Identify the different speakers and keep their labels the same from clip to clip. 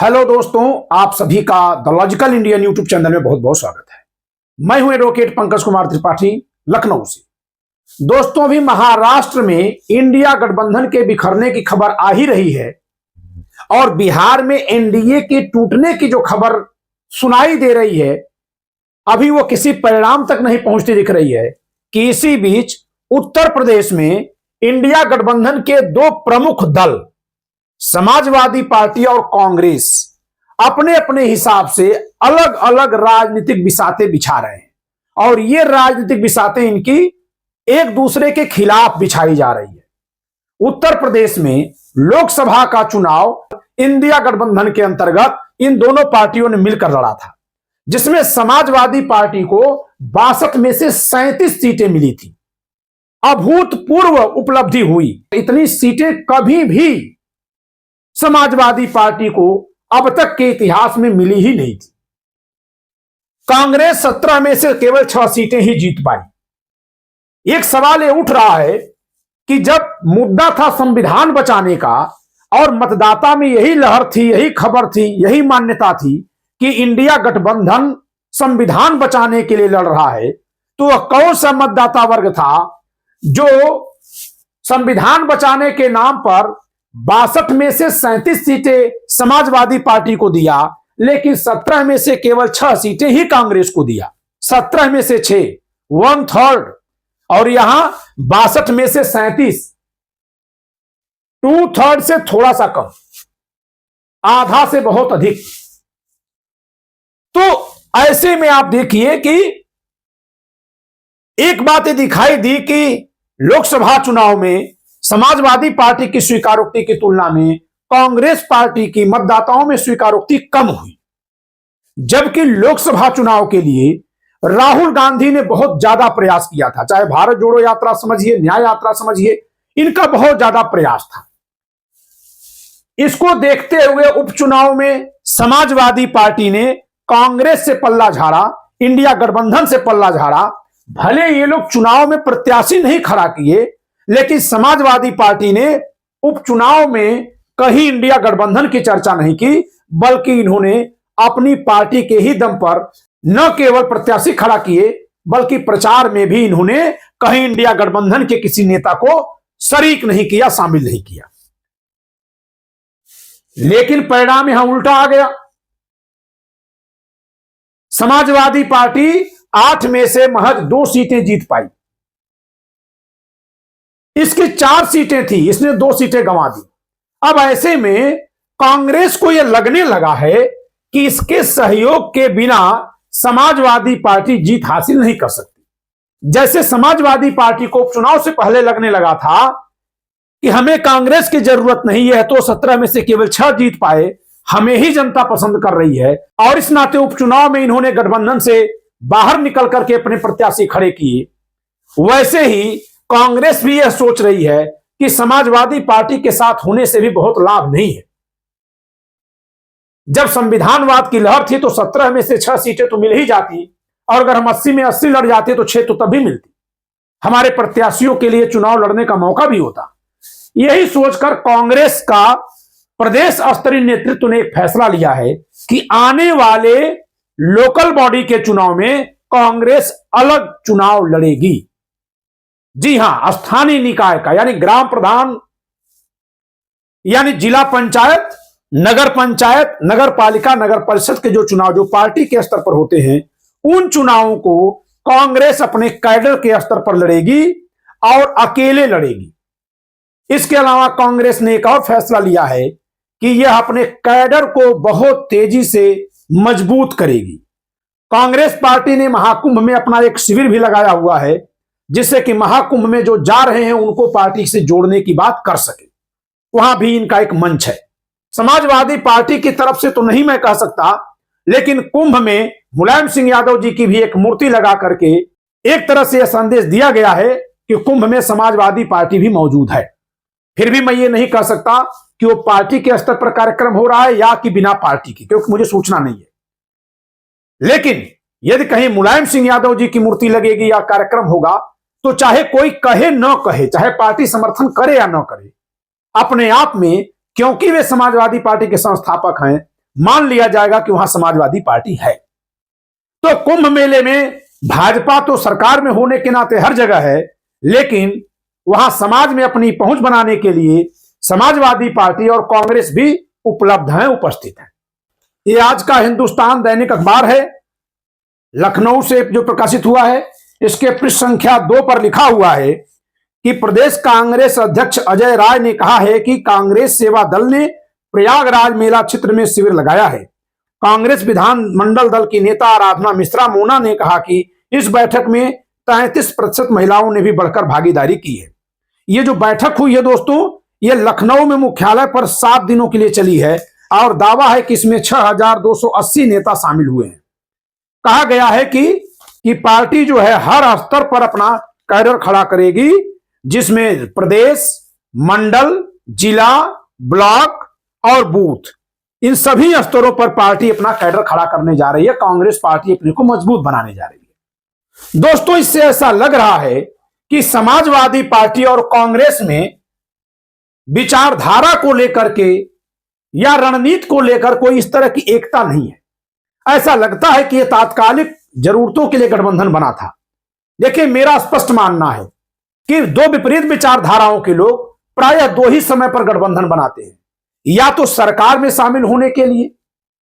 Speaker 1: Hello दोस्तों, आप सभी का the logical Indian YouTube channel में बहुत बहुत स्वागत है। मैं हूं एडवोकेट पंकज कुमार त्रिपाठी, लखनऊ से। दोस्तों, अभी महाराष्ट्र में इंडिया गठबंधन के बिखरने की खबर आ ही रही है और बिहार में एनडीए के टूटने की जो खबर सुनाई दे रही है, अभी वो किसी परिणाम तक नहीं पहुंचती दिख रही है कि इसी बीच उत्तर प्रदेश में इंडिया गठबंधन के दो प्रमुख दल समाजवादी पार्टी और कांग्रेस अपने अपने हिसाब से अलग अलग राजनीतिक बिसातें बिछा रहे हैं और ये राजनीतिक बिसातें इनकी एक दूसरे के खिलाफ बिछाई जा रही है। उत्तर प्रदेश में लोकसभा का चुनाव इंडिया गठबंधन के अंतर्गत इन दोनों पार्टियों ने मिलकर लड़ा था, जिसमें समाजवादी पार्टी को 62 में से 37 सीटें मिली थी। अभूतपूर्व उपलब्धि हुई। इतनी सीटें कभी भी समाजवादी पार्टी को अब तक के इतिहास में मिली ही नहीं थी। कांग्रेस 17 में से केवल 6 सीटें ही जीत पाई। एक सवाल यह उठ रहा है कि जब मुद्दा था संविधान बचाने का और मतदाता में यही लहर थी, यही खबर थी, यही मान्यता थी कि इंडिया गठबंधन संविधान बचाने के लिए लड़ रहा है, तो वह कौन सा मतदाता वर्ग था जो संविधान बचाने के नाम पर 62 में से 37 सीटें समाजवादी पार्टी को दिया, लेकिन 17 में से केवल 6 सीटें ही कांग्रेस को दिया। 17 में से 6, 1/3, और यहां 62 में से 37, 2/3 से थोड़ा सा कम, आधा से बहुत अधिक। तो ऐसे में आप देखिए कि एक बात ये दिखाई दी कि लोकसभा चुनाव में समाजवादी पार्टी की स्वीकारोक्ति की तुलना में कांग्रेस पार्टी की मतदाताओं में स्वीकारोक्ति कम हुई, जबकि लोकसभा चुनाव के लिए राहुल गांधी ने बहुत ज्यादा प्रयास किया था। चाहे भारत जोड़ो यात्रा समझिए, न्याय यात्रा समझिए, इनका बहुत ज्यादा प्रयास था। इसको देखते हुए उपचुनाव में समाजवादी पार्टी ने कांग्रेस से पल्ला झाड़ा, इंडिया गठबंधन से पल्ला झाड़ा। भले ये लोग चुनाव में प्रत्याशी नहीं खड़ा किए, लेकिन समाजवादी पार्टी ने उपचुनाव में कहीं इंडिया गठबंधन की चर्चा नहीं की, बल्कि इन्होंने अपनी पार्टी के ही दम पर न केवल प्रत्याशी खड़ा किए, बल्कि प्रचार में भी इन्होंने कहीं इंडिया गठबंधन के किसी नेता को शरीक नहीं किया, शामिल नहीं किया। लेकिन परिणाम यहां उल्टा आ गया। समाजवादी पार्टी 8 में से महज 2 सीटें जीत पाई। इसकी 4 सीटें थी, इसने 2 सीटें गंवा दी। अब ऐसे में कांग्रेस को यह लगने लगा है कि इसके सहयोग के बिना समाजवादी पार्टी जीत हासिल नहीं कर सकती। जैसे समाजवादी पार्टी को उपचुनाव से पहले लगने लगा था कि हमें कांग्रेस की जरूरत नहीं है, तो 17 में से केवल 6 जीत पाए, हमें ही जनता पसंद कर रही है, और इस नाते उपचुनाव में इन्होंने गठबंधन से बाहर निकल करके अपने प्रत्याशी खड़े किए। वैसे ही कांग्रेस भी यह सोच रही है कि समाजवादी पार्टी के साथ होने से भी बहुत लाभ नहीं है। जब संविधानवाद की लहर थी तो 17 में से 6 सीटें तो मिल ही जाती, और अगर हम 80 में 80 लड़ जाते तो 6 तो तब भी मिलती। हमारे प्रत्याशियों के लिए चुनाव लड़ने का मौका भी होता। यही सोचकर कांग्रेस का प्रदेश स्तरीय नेतृत्व ने एक फैसला लिया है कि आने वाले लोकल बॉडी के चुनाव में कांग्रेस अलग चुनाव लड़ेगी। जी हां, स्थानीय निकाय का, यानी ग्राम प्रधान, यानी जिला पंचायत, नगर पंचायत, नगर पालिका, नगर परिषद के जो चुनाव जो पार्टी के स्तर पर होते हैं, उन चुनावों को कांग्रेस अपने कैडर के स्तर पर लड़ेगी और अकेले लड़ेगी। इसके अलावा कांग्रेस ने एक और फैसला लिया है कि यह अपने कैडर को बहुत तेजी से मजबूत करेगी। कांग्रेस पार्टी ने महाकुंभ में अपना एक शिविर भी लगाया हुआ है, जिससे कि महाकुंभ में जो जा रहे हैं उनको पार्टी से जोड़ने की बात कर सके। वहां भी इनका एक मंच है। समाजवादी पार्टी की तरफ से तो नहीं मैं कह सकता, लेकिन कुंभ में मुलायम सिंह यादव जी की भी एक मूर्ति लगा करके एक तरह से यह संदेश दिया गया है कि कुंभ में समाजवादी पार्टी भी मौजूद है। फिर भी मैं ये नहीं कह सकता कि वो पार्टी के स्तर पर कार्यक्रम हो रहा है या कि बिना पार्टी की, क्योंकि मुझे सूचना नहीं है। लेकिन यदि कहीं मुलायम सिंह यादव जी की मूर्ति लगेगी या कार्यक्रम होगा, तो चाहे कोई कहे न कहे, चाहे पार्टी समर्थन करे या न करे, अपने आप में, क्योंकि वे समाजवादी पार्टी के संस्थापक हैं, मान लिया जाएगा कि वहां समाजवादी पार्टी है। तो कुंभ मेले में भाजपा तो सरकार में होने के नाते हर जगह है, लेकिन वहां समाज में अपनी पहुंच बनाने के लिए समाजवादी पार्टी और कांग्रेस भी उपलब्ध हैं, उपस्थित हैं। ये आज का हिंदुस्तान दैनिक अखबार है, लखनऊ से जो प्रकाशित हुआ है। इसके पृष्ठ संख्या 2 पर लिखा हुआ है कि प्रदेश कांग्रेस अध्यक्ष अजय राय ने कहा है कि कांग्रेस सेवा दल ने प्रयागराज मेला क्षेत्र में शिविर लगाया है। कांग्रेस विधानमंडल दल की नेता आराधना मिश्रा मोना ने कहा कि इस बैठक में 33% महिलाओं ने भी बढ़कर भागीदारी की है। ये जो बैठक हुई है दोस्तों, ये लखनऊ में मुख्यालय पर 7 दिनों के लिए चली है और दावा है कि इसमें 6280 नेता शामिल हुए हैं। कहा गया है कि पार्टी जो है हर स्तर पर अपना कैडर खड़ा करेगी, जिसमें प्रदेश, मंडल, जिला, ब्लॉक और बूथ, इन सभी स्तरों पर पार्टी अपना कैडर खड़ा करने जा रही है। कांग्रेस पार्टी अपने को मजबूत बनाने जा रही है। दोस्तों, इससे ऐसा लग रहा है कि समाजवादी पार्टी और कांग्रेस में विचारधारा को लेकर के या रणनीति को लेकर कोई इस तरह की एकता नहीं है। ऐसा लगता है कि यह तात्कालिक जरूरतों के लिए गठबंधन बना था। देखिए, मेरा स्पष्ट मानना है कि 2 विपरीत विचारधाराओं के लोग प्रायः 2 ही समय पर गठबंधन बनाते हैं, या तो सरकार में शामिल होने के लिए,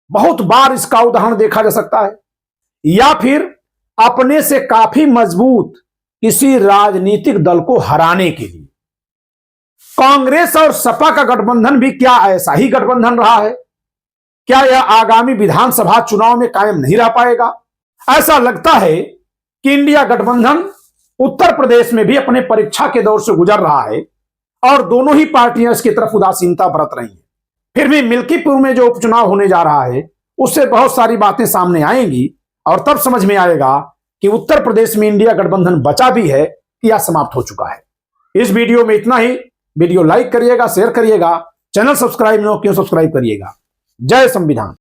Speaker 1: बहुत बार इसका उदाहरण देखा जा सकता है, या फिर अपने से काफी मजबूत किसी राजनीतिक दल को हराने के लिए। कांग्रेस और सपा का गठबंधन भी क्या ऐसा ही गठबंधन रहा है? क्या यह आगामी विधानसभा चुनाव में कायम नहीं रह पाएगा? ऐसा लगता है कि इंडिया गठबंधन उत्तर प्रदेश में भी अपने परीक्षा के दौर से गुजर रहा है और दोनों ही पार्टियां इसकी तरफ उदासीनता बरत रही हैं। फिर भी मिल्कीपुर में जो उपचुनाव होने जा रहा है, उससे बहुत सारी बातें सामने आएंगी और तब समझ में आएगा कि उत्तर प्रदेश में इंडिया गठबंधन बचा भी है या समाप्त हो चुका है। इस वीडियो में इतना ही। वीडियो लाइक करिएगा, शेयर करिएगा, चैनल सब्सक्राइब न हो क्यों सब्सक्राइब करिएगा। जय संविधान।